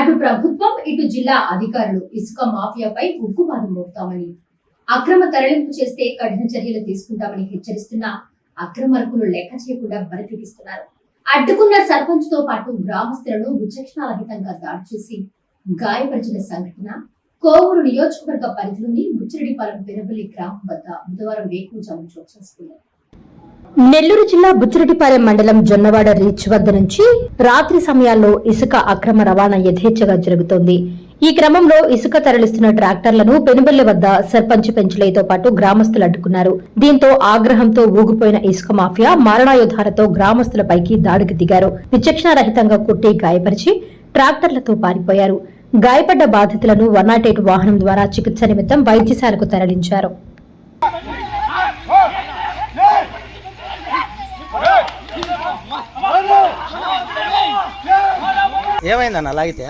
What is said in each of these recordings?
అటు ప్రభుత్వం ఇటు జిల్లా అధికారులు ఇసుక మాఫియాపై ఉక్కుపాదం మోపుతామని, అక్రమ తరలింపు చేస్తే కఠిన చర్యలు తీసుకుంటామని హెచ్చరిస్తున్న అక్రమార్కులు లెక్క చేయకుండా బరితెగిస్తున్నారు. అడ్డుకున్న సర్పంచ్ తో పాటు గ్రామస్తులను విచక్షణారహితంగా దాడి చేసి గాయపరిచిన సంఘటన కోవూరు నియోజకవర్గ పరిధిలోని బుచ్చిరెడ్డిపాలెం పెనుబల్లి గ్రామం వద్ద బుధవారం వేకువజామున చోటు చేసుకుంది. నెల్లూరు జిల్లా బుచ్చిరెడ్డిపాలెం మండలం జొన్నవాడ రీచ్ వద్ద నుంచి రాత్రి సమయాల్లో ఇసుక అక్రమ రవాణా యథేచ్ఛగా జరుగుతోంది. ఈ క్రమంలో ఇసుక తరలిస్తున్న ట్రాక్టర్లను పెనుబల్లి వద్ద సర్పంచ్ పెంచులయ్యతో పాటు గ్రామస్తులు అడ్డుకున్నారు. దీంతో ఆగ్రహంతో ఊగిపోయిన ఇసుక మాఫియా మారణాయుధాలతో గ్రామస్తులపైకి దాడికి దిగారు. విచక్షణారహితంగా కొట్టి గాయపరిచి ట్రాక్టర్లతో పారిపోయారు. గాయపడ్డ బాధితులను 108 వాహనం ద్వారా చికిత్స నిమిత్తం వైద్యశాలకు తరలించారు. ఏమైందన్న లాగితే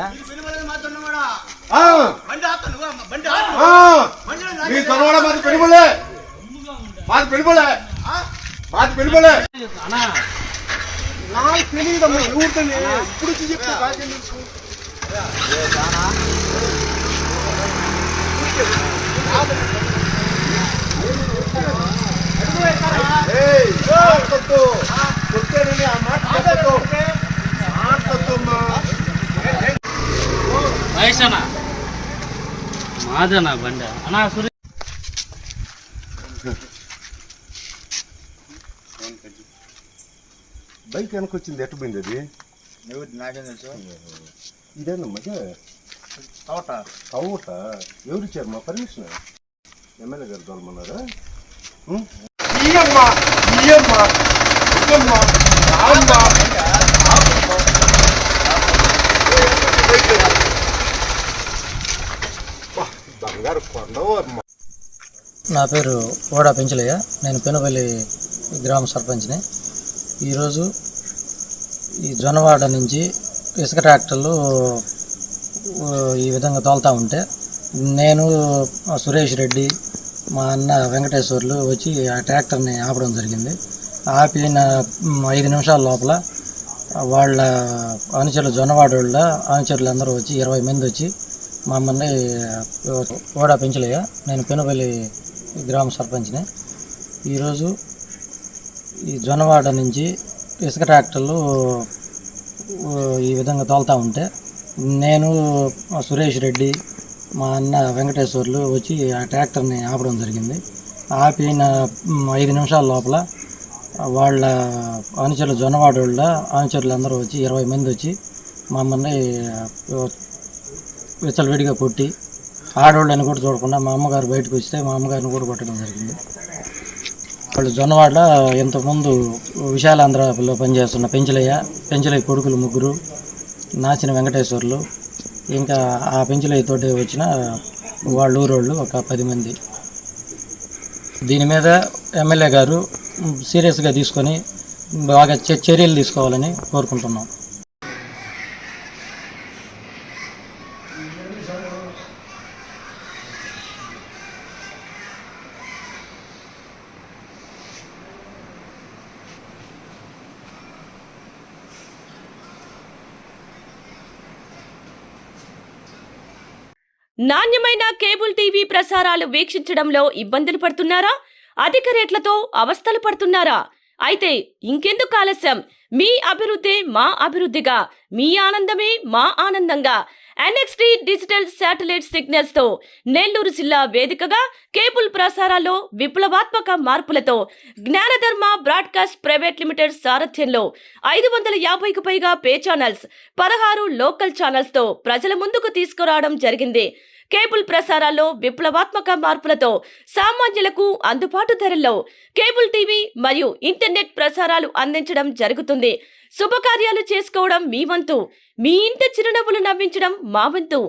మాదనా బండ అన్నా బైక్ వెనకొచ్చింది ఎట్టు పోయింది అది నాకేం తెలుసు ఇదేనమ్మా తోట ఎవరు ఇచ్చారు మా పర్మిషన్ ఎమ్మెల్యే గారు దొరమన్నారా నా పేరు ఓడా పెంచలయ్య. నేను పెనుబల్లి గ్రామ సర్పంచ్ని. ఈరోజు ఈ జొన్నవాడ నుంచి ఇసుక ట్రాక్టర్లు ఈ విధంగా తోలుతూ ఉంటే నేను సురేష్ రెడ్డి మా అన్న వెంకటేశ్వర్లు వచ్చి ఆ ట్రాక్టర్ని ఆపడం జరిగింది. ఆపిన 5 నిమిషాల లోపల వాళ్ళ అనుచరులు జొన్నవాడ వాళ్ళ అనుచరులు అందరూ వచ్చి 20 మంది వచ్చి మమ్మల్ని ఓడా పెంచలయ్య. నేను పెనుబల్లి గ్రామ సర్పంచ్ని. ఈరోజు ఈ జొన్నవాడ నుంచి ఇసుక ట్రాక్టర్లు ఈ విధంగా తోలుతూ ఉంటే నేను సురేష్ రెడ్డి మా అన్న వెంకటేశ్వర్లు వచ్చి ఆ ట్రాక్టర్ని ఆపడం జరిగింది. ఆపిన 5 నిమిషాల లోపల వాళ్ళ అనుచరులు జొన్నవాడ వాళ్ళ అనుచరులు అందరూ వచ్చి 20 మంది వచ్చి మమ్మల్ని విచ్చలవిడిగా కొట్టి ఆడవాళ్ళని కూడా చూడకుండా మా అమ్మగారు బయటకు వస్తే మా అమ్మగారిని కూడా కొట్టడం జరిగింది. వాళ్ళు జొన్నవాడలో ఇంతకుముందు విశాలాంధ్రలో పనిచేస్తున్న పెంచలయ్య కొడుకులు 3, నాచిన వెంకటేశ్వర్లు, ఇంకా ఆ పెంచలయ్య తోటి వచ్చిన వాళ్ళ ఊరోళ్ళు ఒక 10 మంది. దీని మీద ఎమ్మెల్యే గారు సీరియస్గా తీసుకొని బాగా చర్యలు తీసుకోవాలని కోరుకుంటున్నాం. నాణ్యమైన కేబుల్ టీవీ ప్రసారాలు వీక్షించడంలో ఇబ్బందులు పడుతున్నారా? అధిక రేట్లతో అవస్థలు పడుతున్నారా? అయితే ఇంకెందుకు ఆలస్యం? మీ అభివృద్ధి మా అభివృద్ధిగా, మీ ఆనందమే మా ఆనందంగా NXT డిజిటల్ శాటిలైట్ సిగ్నల్స్ తో నెల్లూరు జిల్లా వేదికగా కేబుల్ ప్రసారాల్లో విప్లవాత్మక మార్పులతో జ్ఞానధర్మ బ్రాడ్కాస్ట్ ప్రైవేట్ లిమిటెడ్ సారథ్యంలో 550కు పైగా పే ఛానల్స్, 16 లోకల్ ఛానల్స్ తో ప్రజల ముందుకు తీసుకురావడం జరిగింది. కేబుల్ ప్రసారాల్లో విప్లవాత్మక మార్పులతో సామాన్యులకు అందుబాటు ధరల్లో కేబుల్ టీవీ మరియు ఇంటర్నెట్ ప్రసారాలు అందించడం జరుగుతుంది. శుభకార్యాలు చేసుకోవడం మీ వంతు, మీ ఇంటి చిరునవ్వులు నవ్వించడం మా వంతు.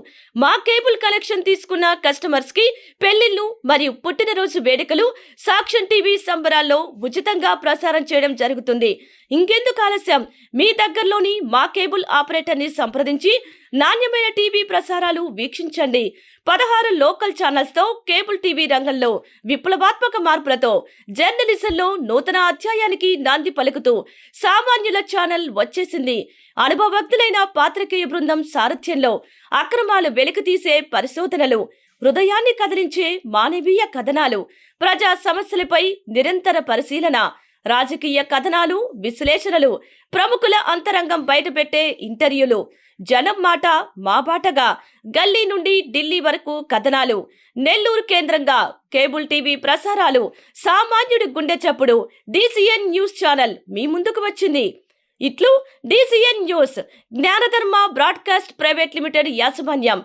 మా కేబుల్ కనెక్షన్ తీసుకున్న కస్టమర్స్ కి పెళ్లిళ్లు మరియు పుట్టినరోజు వేడుకలు సాక్ష్యం టీవీ సంబరాల్లో ఉచితంగా ప్రసారం చేయడం జరుగుతుంది. ఇంకెందుకు ఆలస్యం? మీ దగ్గరలోని మా కేబుల్ ఆపరేటర్ ని సంప్రదించి నాణ్యమైన టీవీ ప్రసారాలు వీక్షించండి. 16 లోకల్ ఛానల్స్ తో కేబుల్ టీవీ రంగంలో విప్లవాత్మక మార్పులతో జర్నలిజంలో నూతన అధ్యాయానికి నాంది పలుకుతూ సామాన్యుల ఛానల్ వచ్చేసింది. అనుభవజ్ఞులైన పాత్రికేయ బృందం సారథ్యంలో అక్రమాలు వెలికితీసే పరిశోధనలు, హృదయాన్ని కదిలించే మానవీయ కథనాలు, ప్రజా సమస్యలపై నిరంతర పరిశీలన, రాజకీయ కథనాలు, విశ్లేషణలు, ప్రముఖుల అంతరంగం బయటపెట్టే ఇంటర్వ్యూలు, జనం మాట మా బాటగా గల్లీ నుండి ఢిల్లీ వరకు కథనాలు, నెల్లూరు కేంద్రంగా కేబుల్ టీవీ ప్రసారాలు, సామాన్యుడి గుండె చప్పుడు DCN న్యూస్ ఛానల్ మీ ముందుకు వచ్చింది. ఇట్లు DCN news, జ్ఞానధర్మ broadcast private limited యాజమాన్యం,